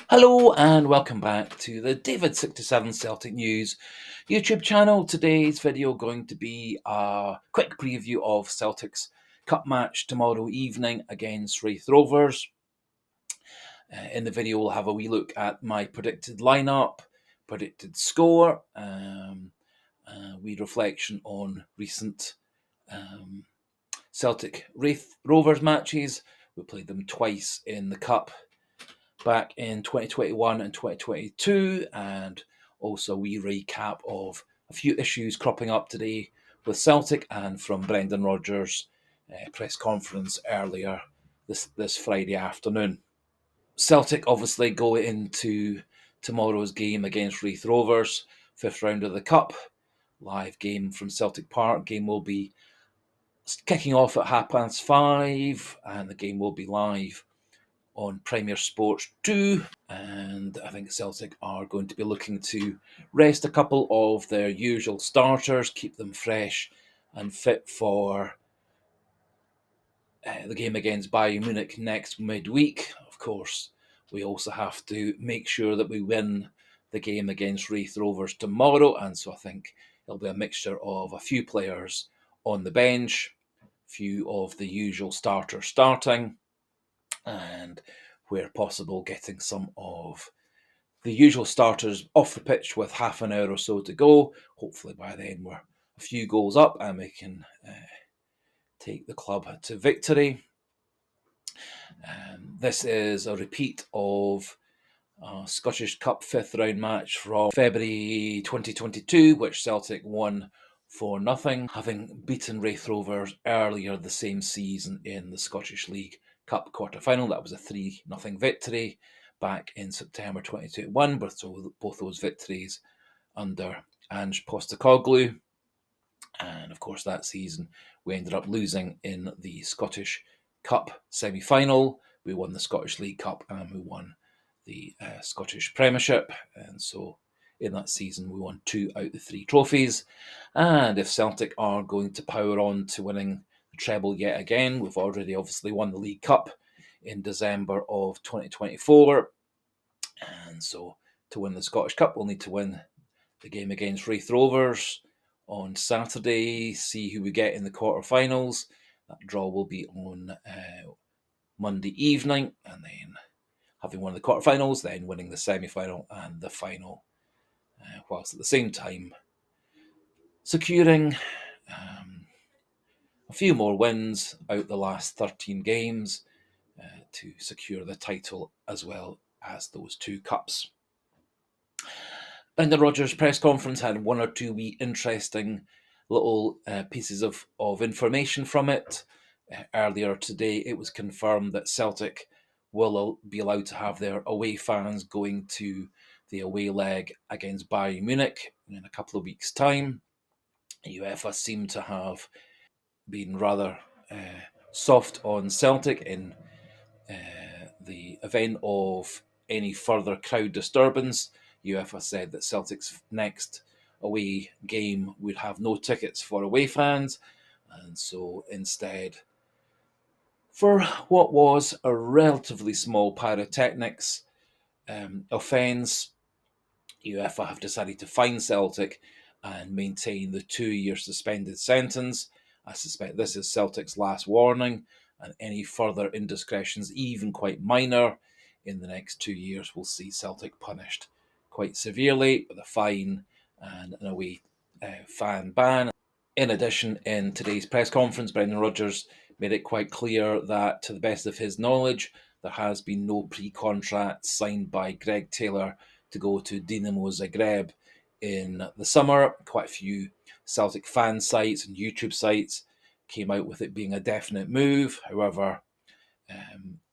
Hello and welcome back to the David67 Celtic News YouTube channel. Today's video going to be a quick preview of Celtic's cup match tomorrow evening against Raith Rovers. In the video we'll have a wee look at my predicted lineup, predicted score, a wee reflection on recent Celtic Raith Rovers matches. We played them twice in the cup back in 2021 and 2022, and also a wee recap of a few issues cropping up today with Celtic and from Brendan Rodgers' press conference earlier this Friday afternoon. Celtic obviously go into tomorrow's game against Raith Rovers, fifth round of the Cup. Live game from Celtic Park. Game will be kicking off at 5:30, and the game will be live on Premier Sports 2, and I think Celtic are going to be looking to rest a couple of their usual starters, keep them fresh and fit for the game against Bayern Munich next midweek. Of course, we also have to make sure that we win the game against Raith Rovers tomorrow, and so I think it'll be a mixture of a few players on the bench, a few of the usual starters starting, and where possible, getting some of the usual starters off the pitch with half an hour or so to go. Hopefully, by then, we're a few goals up and we can take the club to victory. This is a repeat of a Scottish Cup fifth round match from February 2022, which Celtic won 4-0, having beaten Raith Rovers earlier the same season in the Scottish League Cup quarter-final. That was a 3-0 victory back in September 2021, both those victories under Ange Postecoglou. And of course, that season we ended up losing in the Scottish Cup semi-final. We won the Scottish League Cup and we won the Scottish Premiership. And so in that season, we won 2 out of the 3 trophies. And if Celtic are going to power on to winning the treble yet again, we've already obviously won the League Cup in December of 2024. And so to win the Scottish Cup, we'll need to win the game against Raith Rovers on Saturday, see who we get in the quarterfinals. That draw will be on Monday evening, and then having won the quarterfinals, then winning the semi-final and the final, whilst at the same time securing a few more wins out the last 13 games to secure the title as well as those 2 cups. Brendan Rodgers' press conference had one or two wee interesting little pieces of information from it. Earlier today, it was confirmed that Celtic will be allowed to have their away fans going to the away leg against Bayern Munich in a couple of weeks' time. UEFA seemed to have been rather soft on Celtic in the event of any further crowd disturbance. UEFA said that Celtic's next away game would have no tickets for away fans, and so instead, for what was a relatively small pyrotechnics offence, UEFA have decided to fine Celtic and maintain the 2-year suspended sentence. I suspect this is Celtic's last warning, and any further indiscretions, even quite minor, in the next 2 years will see Celtic punished quite severely with a fine and an away fan ban. In addition, in today's press conference, Brendan Rodgers made it quite clear that, to the best of his knowledge, there has been no pre-contract signed by Greg Taylor to go to Dinamo Zagreb in the summer. Quite a few Celtic fan sites and YouTube sites came out with it being a definite move. However,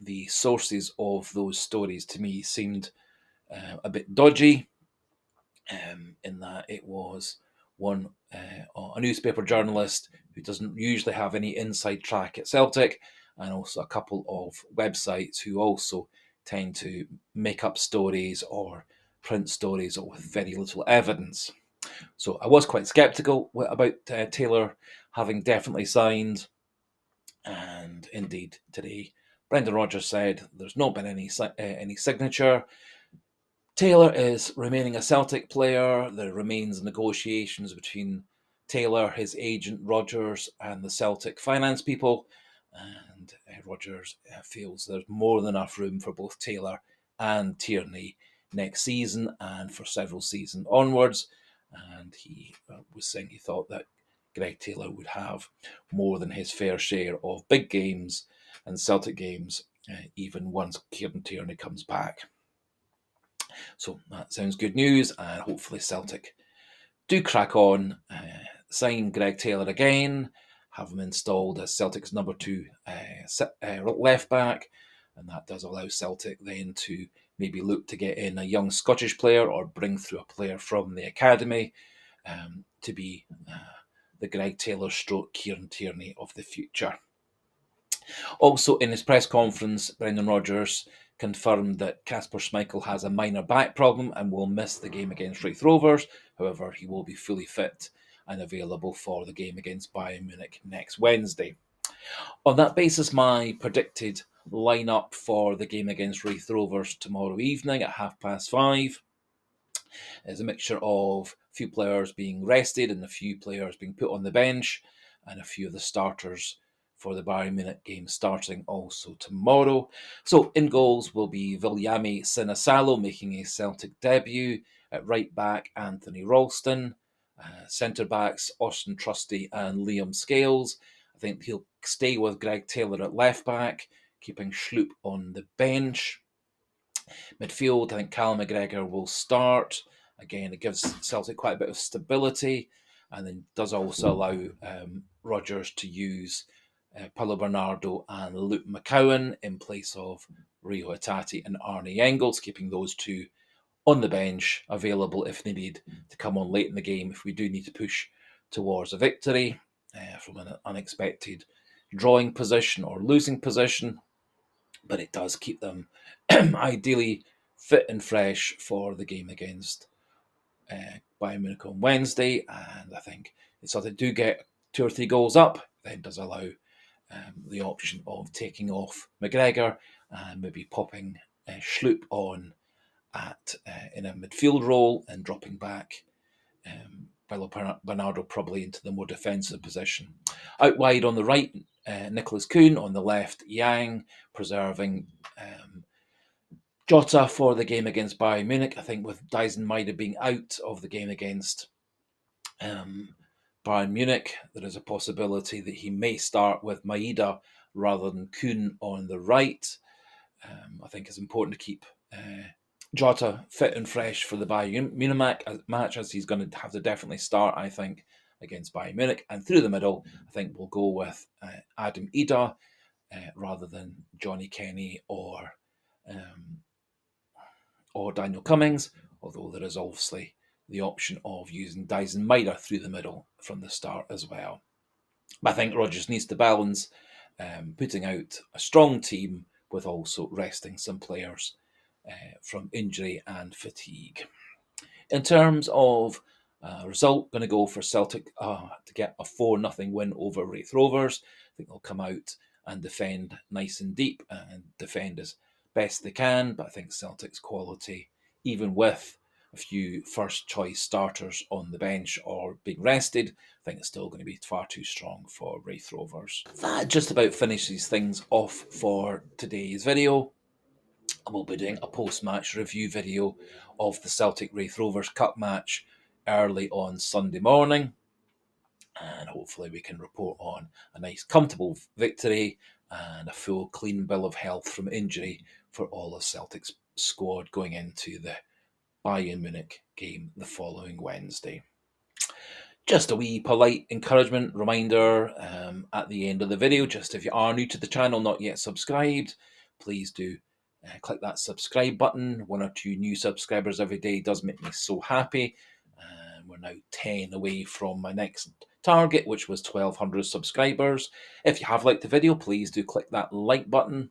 the sources of those stories to me seemed a bit dodgy, in that it was a newspaper journalist who doesn't usually have any inside track at Celtic, and also a couple of websites who also tend to make up stories or print stories with very little evidence. So I was quite sceptical about Taylor having definitely signed, and indeed today Brendan Rodgers said there's not been any signature. Taylor is remaining a Celtic player. There remains negotiations between Taylor, his agent Rogers, and the Celtic finance people. And Rogers feels there's more than enough room for both Taylor and Tierney next season and for several seasons onwards. And he was saying he thought that Greg Taylor would have more than his fair share of big games and Celtic games, even once Kieran Tierney comes back. So that sounds good news, and hopefully Celtic do crack on, sign Greg Taylor again, have him installed as Celtic's number 2 left back, and that does allow Celtic then to maybe look to get in a young Scottish player or bring through a player from the academy to be the Greg Taylor stroke Kieran Tierney of the future. Also, in his press conference, Brendan Rodgers confirmed that Kasper Schmeichel has a minor back problem and will miss the game against Raith Rovers. However, he will be fully fit and available for the game against Bayern Munich next Wednesday. On that basis, my predicted lineup for the game against Raith Rovers tomorrow evening at 5:30 is a mixture of a few players being rested and a few players being put on the bench, and a few of the starters for the Bayern Munich game starting also tomorrow. So in goals will be Viljami Sinasalo making a Celtic debut. At right back, Anthony Ralston. Centre backs, Austin Trusty and Liam Scales. I think he'll stay with Greg Taylor at left back, keeping Schlupp on the bench. Midfield, I think Callum McGregor will start. Again, it gives Celtic quite a bit of stability, and then does also allow Rodgers to use Paulo Bernardo and Luke McCowan in place of Rio Hatate and Arnie Engels, keeping those two on the bench, available if needed to come on late in the game if we do need to push towards a victory from an unexpected drawing position or losing position. But it does keep them ideally fit and fresh for the game against Bayern Munich on Wednesday. And I think it's so they do get 2 or 3 goals up, then does allow the option of taking off McGregor and maybe popping Schlupp on at in a midfield role and dropping back Bernardo probably into the more defensive position. Out wide on the right, Nicholas Kuhn. On the left, Yang, preserving Jota for the game against Bayern Munich. I think with Dyson Maeda being out of the game against Bayern Munich, there is a possibility that he may start with Maeda rather than Kuhn on the right. I think it's important to keep Jota fit and fresh for the Bayern Munich match, as he's going to have to definitely start, I think, against Bayern Munich. And through the middle, I think we'll go with Adam Ida rather than Johnny Kenny or Daniel Cummings, although there is obviously the option of using Dyson Maeda through the middle from the start as well. But I think Rodgers needs to balance putting out a strong team with also resting some players from injury and fatigue. In terms of result, going to go for Celtic to get a 4-0 win over Raith Rovers. I think they'll come out and defend nice and deep and defend as best they can. But I think Celtic's quality, even with a few first choice starters on the bench or being rested, I think it's still going to be far too strong for Raith Rovers. That just about finishes things off for today's video. We'll be doing a post-match review video of the Celtic Raith Rovers Cup match early on Sunday morning. And hopefully we can report on a nice comfortable victory and a full clean bill of health from injury for all of Celtic's squad going into the Bayern Munich game the following Wednesday. Just a wee polite encouragement reminder at the end of the video, just if you are new to the channel, not yet subscribed, please do click that subscribe button. 1 or 2 new subscribers every day does make me so happy. We're now 10 away from my next target, which was 1,200 subscribers. If you have liked the video, please do click that like button.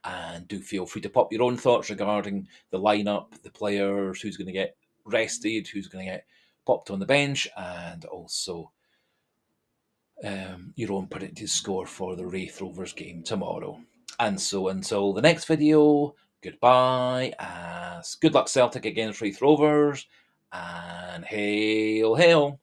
And do feel free to pop your own thoughts regarding the lineup, the players, who's going to get rested, who's going to get popped on the bench, and also your own predicted score for the Raith Rovers game tomorrow. And so until the next video, Goodbye, as good luck Celtic against Raith Rovers, and hail, hail.